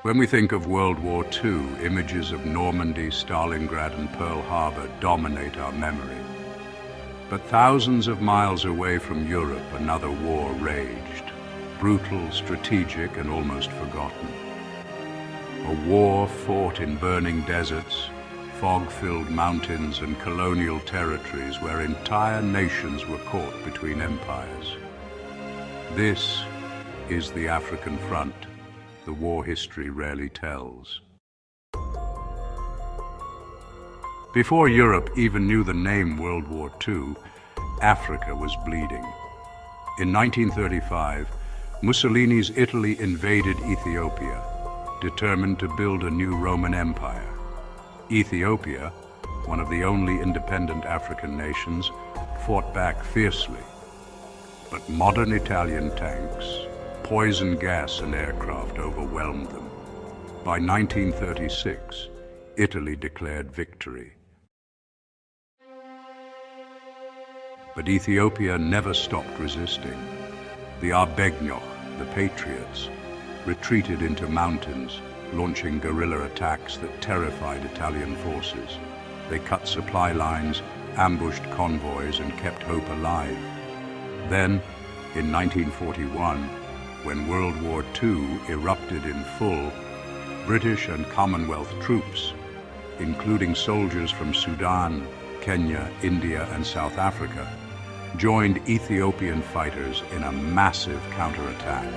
When we think of World War II, images of Normandy, Stalingrad, and Pearl Harbor dominate our memory. But thousands of miles away from Europe, another war raged, brutal, strategic, and almost forgotten. A war fought in burning deserts, fog-filled mountains, and colonial territories where entire nations were caught between empires. This is the African front, the war history rarely tells. Before Europe even knew the name World War II, Africa was bleeding. In 1935, Mussolini's Italy invaded Ethiopia, determined to build a new Roman Empire. Ethiopia, one of the only independent African nations, fought back fiercely. But modern Italian tanks, poison gas and aircraft overwhelmed them. By 1936, Italy declared victory. But Ethiopia never stopped resisting. The Arbegnyoch, the Patriots, retreated into mountains, launching guerrilla attacks that terrified Italian forces. They cut supply lines, ambushed convoys, and kept hope alive. Then, in 1941, when World War II erupted in full, British and Commonwealth troops, including soldiers from Sudan, Kenya, India, and South Africa, joined Ethiopian fighters in a massive counterattack.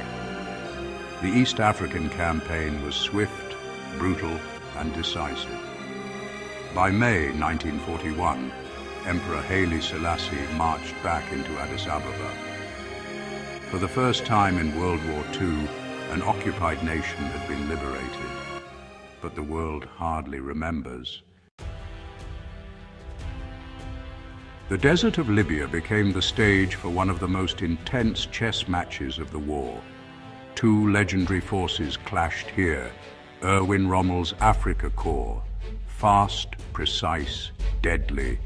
The East African campaign was swift, brutal, and decisive. By May 1941, Emperor Haile Selassie marched back into Addis Ababa. For the first time in World War II, an occupied nation had been liberated, but the world hardly remembers. The desert of Libya became the stage for one of the most intense chess matches of the war. Two legendary forces clashed here: Erwin Rommel's Afrika Korps, fast, precise, deadly,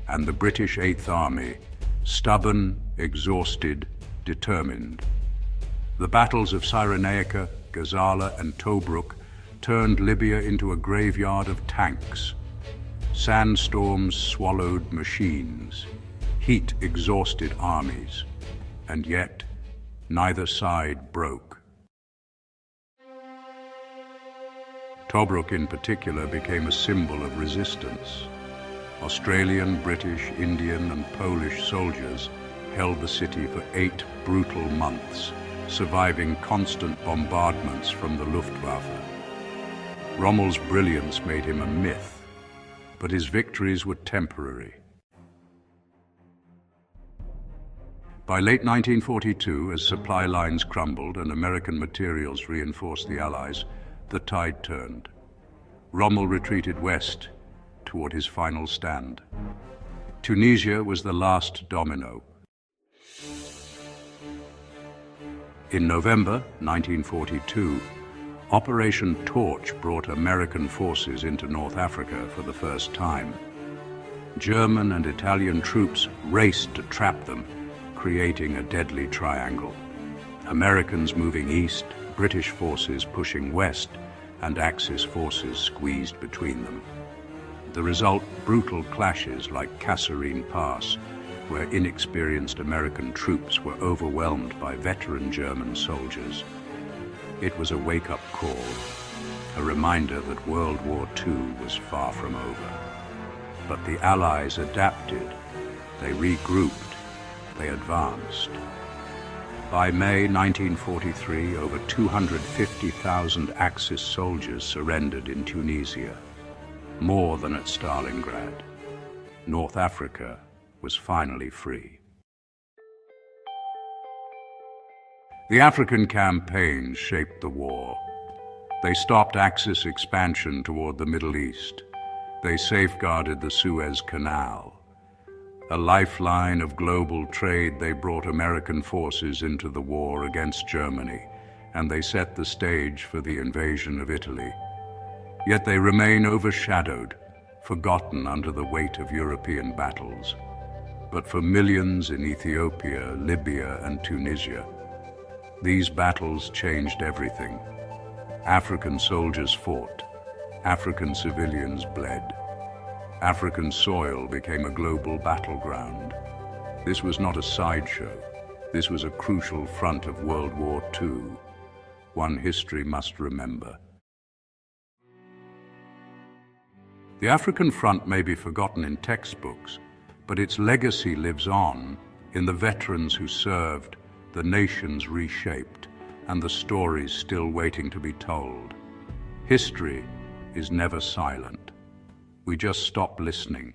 and the British Eighth Army, stubborn, exhausted, determined. The battles of Cyrenaica, Gazala, and Tobruk turned Libya into a graveyard of tanks. Sandstorms swallowed machines, heat exhausted armies, and yet neither side broke. Tobruk in particular became a symbol of resistance. Australian, British, Indian, and Polish soldiers held the city for 8 brutal months, surviving constant bombardments from the Luftwaffe. Rommel's brilliance made him a myth, but his victories were temporary. By late 1942, as supply lines crumbled and American materials reinforced the Allies, the tide turned. Rommel retreated west toward his final stand. Tunisia was the last domino. In November 1942, Operation Torch brought American forces into North Africa for the first time. German and Italian troops raced to trap them, creating a deadly triangle. Americans moving east, British forces pushing west, and Axis forces squeezed between them. The result, brutal clashes like Kasserine Pass, where inexperienced American troops were overwhelmed by veteran German soldiers. It was a wake-up call, a reminder that World War II was far from over. But the Allies adapted, they regrouped, they advanced. By May 1943, over 250,000 Axis soldiers surrendered in Tunisia, more than at Stalingrad. North Africa was finally free. The African campaigns shaped the war. They stopped Axis expansion toward the Middle East. They safeguarded the Suez Canal. A lifeline of global trade, they brought American forces into the war against Germany, and they set the stage for the invasion of Italy. Yet they remain overshadowed, forgotten under the weight of European battles. But for millions in Ethiopia, Libya, and Tunisia, these battles changed everything. African soldiers fought. African civilians bled. African soil became a global battleground. This was not a sideshow. This was a crucial front of World War II, one history must remember. The African front may be forgotten in textbooks, but its legacy lives on in the veterans who served, the nations reshaped, and the stories still waiting to be told. History is never silent. We just stop listening.